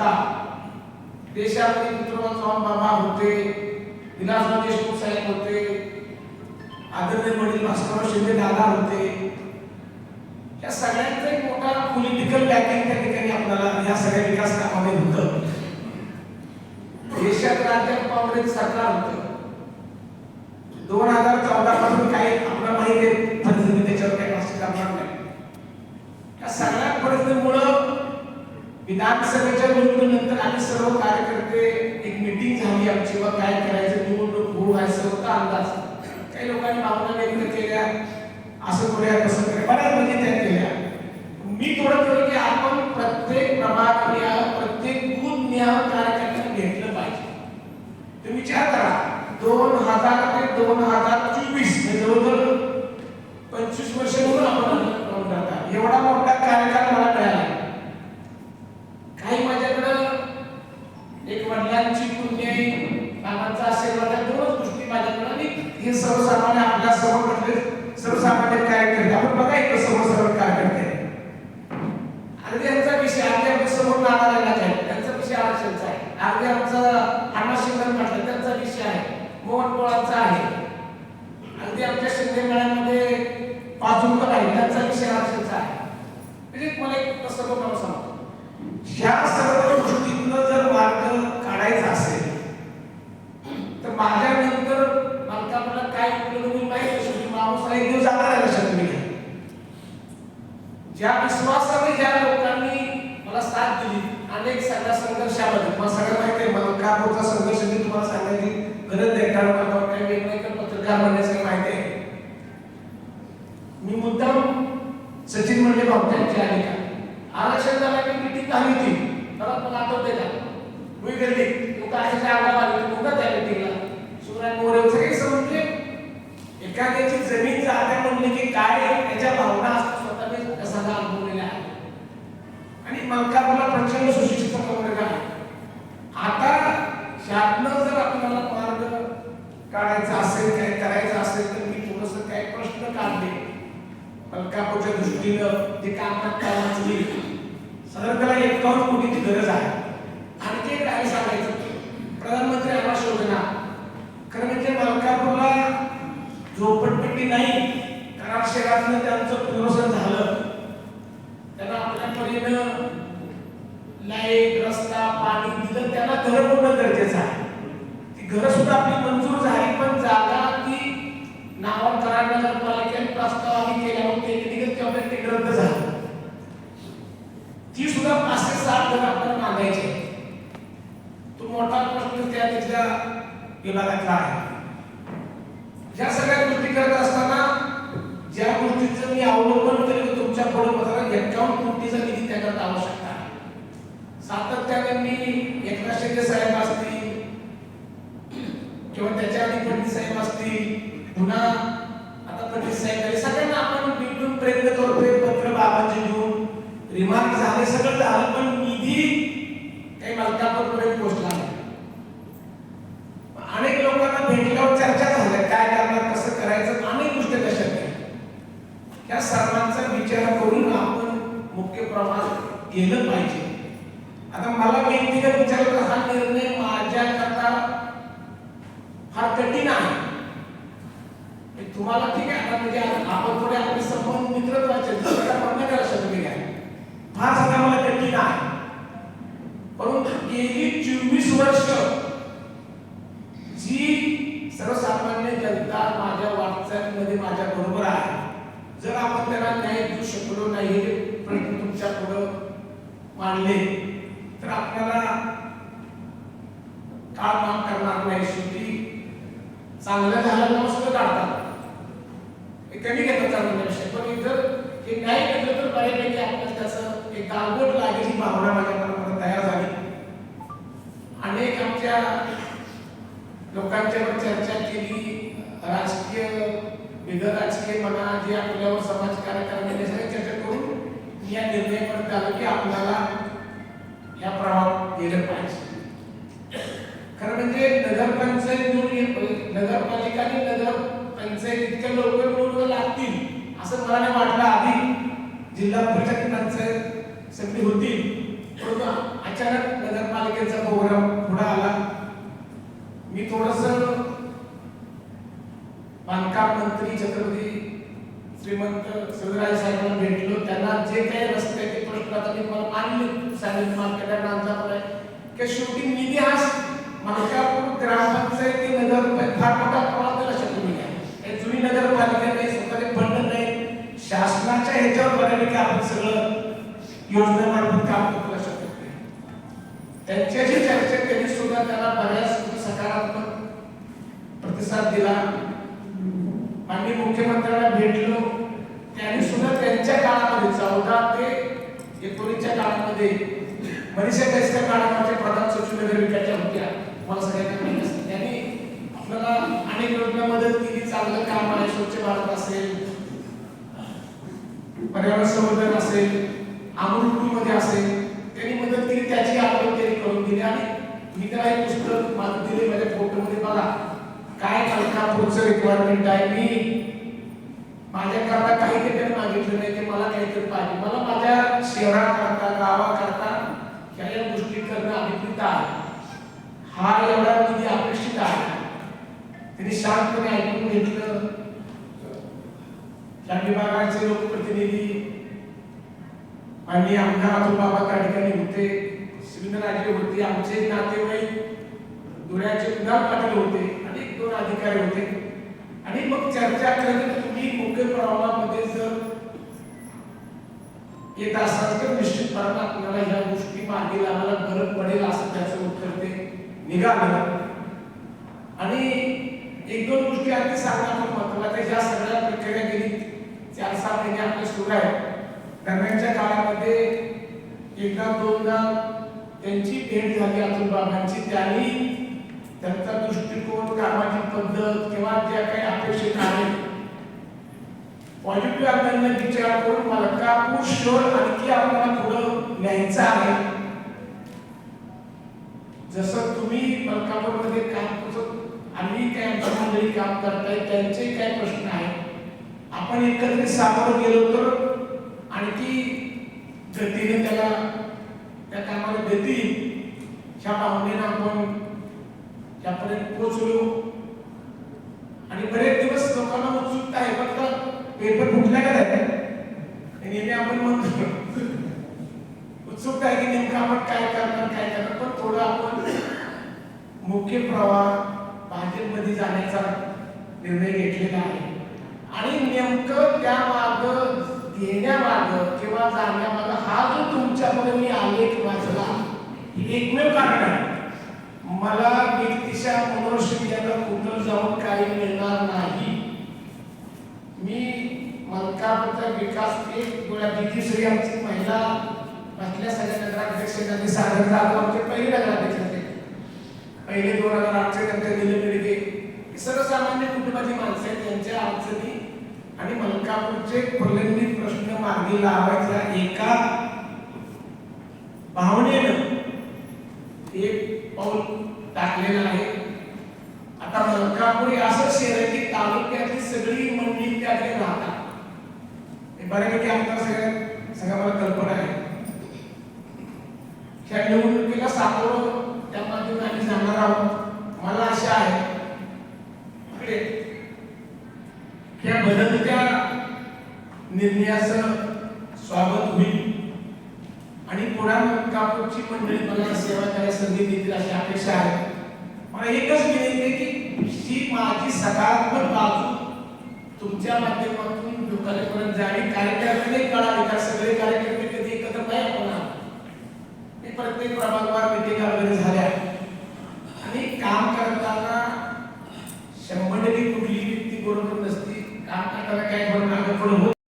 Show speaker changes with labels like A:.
A: होता. देशामध्ये विक्रम चव्हाण बाबा होते, विलासराव देशमुख साहेब होते, आदरणीय वडील भास्करराव शिंदे दादा होते. या सगळ्यांचं एक मोठा पॉलिटिकल बॅकिंग त्या ठिकाणी आपल्याला या सगळ्या विकास कामामध्ये होतं. देशात राज्यात काँग्रेस सरकार होतं. 2014 पासून काही आपल्याला माहिती आहे पद्धतीने त्याच्यावर काही भाष्य करणार नाही. या सगळ्या परिस्थितीमुळे विधानसभेच्या निवडणुकीनंतर आम्ही सर्व कार्यकर्ते एक मीटिंग झाली आमची, व काय करायचं, निवडणूक होऊ व्हायचं होता अंदाज. काही लोकांनी भावना व्यक्त केल्या, असं करूया कसं करूया, बऱ्याच म्हणजे त्या केल्या. मी थोडं केलं की आपण प्रत्येक प्रभाग प्रत्येक बूथ कार्यकर्त्यांना घेतलं पाहिजे. तुम्ही विचार करा, 2000 ते 2024 जवळजवळ 25 वर्ष म्हणून आपण काम करता. एवढा मोठा कार्यकाळ मला मिळाला. काही माझ्याकडं एक वडिलांची पुण्याई, बाबांचा आशीर्वाद, दोनच गोष्टी माझ्याकडं. आणि हे सर्वसामान्य आपल्या समोर म्हटले सर्वसामान्य कार्यकर्ते, आपण बघा इथं समोर कार्यकर्ते अगदी यांचा विषय अगदी आमच्या समोर नाना आहे, त्यांचा विषय आरक्षणचा आहे. अगदी आमचा अण्णाशिंदे म्हटलं त्यांचा विषय आहे, मोहन पोळांचा आहे. अगदी आमच्या शिंदे मेळ्यामध्ये पाचुंकर आहे, त्यांचा विषय आरक्षणचा आहे. म्हणजे मला एक सर्व मला सांगतो, ह्या सर्व गोष्टींना जर मार्ग काढायचा असेल तर माझ्यानंतर मला काय उपयोग होईल माहिती आहे. माणूस एक दिवस जाणार आहे लक्षात तुम्ही. ज्या विश्वासाने ज्या लोकांनी मला साथ दिली अनेक सगळ्या संघर्षामध्ये, मला सगळं माहिती आहे. मला का होता संघर्ष मी तुम्हाला सांगायची गरज नाही, कारण मला काही वेगवेगळे पत्रकार म्हणण्याची माहिती आहे. मी मुद्दाम सचिन म्हणजे भाऊंची आली का आरक्षण झाला की मीटिंग झाली होती, मला आठवते का मी गेली तुमचा अशा आगाव आली तुमचा त्या मीटिंगला शिवराज मोरेचं काही समजले. एखाद्याची जमीन जाते म्हणले की काय त्याच्या भावना असतात, स्वतःने कसा अनुभवलेला आहे. आणि मलकापूरला प्रचंड सुशिक्षित वर्ग आहे. आता शासनानं जर आपल्याला मार्ग काढायचा असेल, काय करायचं असेल तर मी थोडंसं काही प्रश्न काढले मलकापूरच्या दृष्टीनं. जे कामाची साधारण त्याला 51 कोटीची गरज आहे. आणखी एक काय सांगायचं, प्रधानमंत्री आवास योजना खरं म्हणजे मलकापूरला झोपडपट्टी नाही, कारण शहरातनं त्यांचं पुनर्वसन झालं. त्यांना आपल्या परीनं लाईट, रस्ता, पाणी दिलं, त्यांना घरं होणं गरजेचं आहे. ती घरं सुद्धा आपली मंजूर झाली, पण जागा ती नावावर कराड नगरपालिकेने प्रस्ताव आम्ही केला होता, ते रद्द झालं. ती सुद्धा 5 ते 7 घरं आपल्याला मागायची. तो मोठा प्रश्न त्या तिथल्या विभागातला आहे. ह्या सगळ्या गोष्टी करत असताना ज्या गोष्टीचं मी अवलंबन केलं तुमच्या पुढे बघा, 51 कोटीचा निधी त्याकरता आवश्यकता आहे. सातत्याने मी एकनाथ शिंदे साहेब असतील किंवा त्याच्या आधी फडणवीस साहेब असतील, पुन्हा आता फडणवीस साहेब, सगळ्यांना आपण भेटून प्रयत्न करतोय. पत्र बाबांचे घेऊन रिमार्क झाले, सगळं झालं, पण निधी काही मलकापूरपर्यंत पोहोचला नाही. अनेक लोकांना भेटल्यावर चर्चा झाल्या, काय करणार, कसं करायचं, अनेक गोष्टी कशा आहेत. या सर्वांचा विचार करून आपण मुख्य प्रवाहात गेलं पाहिजे. आता मला व्यक्तिगत विचार तर हा निर्णय माझ्याकरता फार कठीण आहे. तुम्हाला ठीक आहे, आता म्हणजे आपण थोडे आपले संबंध मित्रत्वाचे लक्षात तुम्ही घ्या, फार सगळं मला कठीण आहे. परंतु गेली 24 वर्ष जी सर्वसामान्य जनता माझ्या वाटचालीमध्ये माझ्या बरोबर आहे, जर आपण त्यांना न्याय देऊ शकलो नाही, प्रश्न तुमच्या पुढं मांडले तर आपल्याला काळ माफ करणार नाही. शेवटी चांगलं झालं सुद्धा काढतात, कमी घेतात चांगल्या विषय, पण इतर हे नाही केलं तर बऱ्यापैकी आपल्याला त्याचं एक गालबोट लागेल ही भावना माझ्या मनामध्ये तयार झाली. अनेक आमच्या लोकांच्यावर चर्चा केली, राजकीय बिगर राजकीय म्हणा, जे आपल्यावर समाजकार्य करण्याची सगळी चर्चा करून या निर्णयापर्यंत आलो की आपल्याला या प्रवाहात गेलं पाहिजे. खरं म्हणजे नगरपंचायत नगरपालिका आणि नगरपंचायत इतक्या लवकर निवडून लागतील असं मला नाही वाटलं. आधी जिल्हा परिषद पंचायत समिती होती, परंतु अचानक रस्त्याचे प्रश्न आता मी मला मानले सांगितलं मार्केटांचा पण आहे की शेवटी निधी हा मलकापूर ग्रामपंचायती नगर फार मोठा प्रमाणात दिला शकतो मी काय जुनी नगरपालिका नाही स्वतःचे फंड नाही शासनाच्या ह्याच्यावर बऱ्यापैकी आपण सगळं योजनेमार्फत काम करू शकतो त्यांच्याशी चर्चा केली सुद्धा त्याला बऱ्याच सकारात्मक प्रतिसाद दिला माननीय मुख्यमंत्र्यांना भेटलो त्यांनी सुद्धा त्यांच्या काळामध्ये 14 ते 19च्या काळामध्ये मनीषा कैसकर काळामध्ये प्रधान सचिव नगर विकासच्या होत्या मला सगळ्यांना माहिती असतं त्यांनी आपल्याला अनेक योजना मदत केली चांगलं काम आहे स्वच्छ भारत असेल पर्यावरण संवर्धन असेल अमृत मध्ये असेल त्यांनी मदत केली त्याची आपण त्यांनी करून दिली आणि मी त्याला एक पुस्तक मला दिले माझ्या फोटोमध्ये बघा काय मलकापूरचं रिक्वायरमेंट आहे मी माझ्याकरता काही त्यांनी मागितलं नाही ते मला काहीतरी पाहिजे मला माझ्या शहराकरता गावाकरता या गोष्टी करणं अभिप्रेत आहे हा एवढा निधी अपेक्षित आहे त्यांनी शांतपणे ऐकून घेतलं या विभागाचे लोकप्रतिनिधी आणि आमदार अतुल बाबा त्या ठिकाणी होते शिवेंद्रराजे होते आमचे नातेवाईक धुळ्याचे उदार पाटील होते अनेक 2 अधिकारी होते आणि मग चर्चा केली तुम्ही मुख्य प्रवाहामध्ये जर येत असाल तर निश्चितपणे आपल्याला ह्या गोष्टी मागे लावायला गरज पडेल असं त्याचं उत्तर ते निघालं आणि 1-2 गोष्टी अगदी सांगणं पण महत्त्वाच्या ज्या सगळ्या प्रक्रिया गेली 4-6 महिने आपले सुरू आहेत दरम्यानच्या काळामध्ये 1-2दा त्यांची भेट झाली अतुल बाबांची त्यांनी त्यांचा दृष्टिकोन कामाची पद्धत किंवा ज्या काही अपेक्षित आहे पॉझिटिव्ह आपल्याला विचार करून मलकापूर शहर आणखी आपल्याला पुढे न्यायचं आहे जसं तुम्ही मलकापूरमध्ये काम करतो आम्ही काय आमच्या मंडळी काम करताय त्यांचे काय प्रश्न आहेत आपण एकत्रित सामोरं गेलो तर आणखी गतीने त्याला त्या कामाला गती ह्या भावनेनं आपण त्यापर्यंत पोहोचलो आणि बरेच दिवस लोकांना उत्सुकता आहे फक्त पेपर फुटला का नाही नेहमी आपण म्हणतो उत्सुकता आहे की नेमकं आपण काय करणार पण थोडं आपण मुख्य प्रवाह भाजपमध्ये जाण्याचा निर्णय घेतलेला आहे आणि नेमकं त्या मार्ग घेण्यामागं किंवा जाण्यामागं हा जो तुमच्यामध्ये मी आलेख वाचला एकमेव कारण आहे मला व्यक्तिशा मनोरंजनाला कुठं जाऊन काही मिळणार नाही मी मलकापूरचा विकास एक गोळ्या दिदीश्री आमची महिला असल्या सगळ्या नगराध्यक्षांनी सादर झालं आमचे पहिले नगराध्यक्ष होते पहिले 2008चे नंतर दिले मिळगे सर्वसामान्य कुटुंबाची माणसं आहेत त्यांच्या अडचणी आणि मलकापूरचे प्रलंबित प्रश्न मार्गी लावायचा एका भावनेनं एक पाऊल टाकलेलं आहे आता मलकापूर असं शहर आहे की तालुक्यातली सगळी मंडळी त्याकडे राहतात बऱ्यापैकी आमच्या सगळ्या मला कल्पना आहे त्या निवडणुकीला सामोरं त्या माध्यमातून आम्ही जाणार आहोत मला आशा आहे इकडे या बदलत्या निर्णयाचं स्वागत होईल आणि पुन्हा मलकापूरची मंडळी मला सेवा करायला संधी देतील अशी अपेक्षा आहे मला एकच विनंती आहे की ही माझी सकारात्मक बाजू तुमच्या माध्यमातून लोकांपर्यंत जावी कार्यकर्ते कळावे का सगळे कार्यकर्ते कधी एकत्र नाही होणार मी प्रत्येक प्रभागवार मिटिंग वगैरे झाल्या आणि काम करताना 100% कुठली व्यक्ती बरोबर नसती काम करताना काय बरोबर मागे पुढे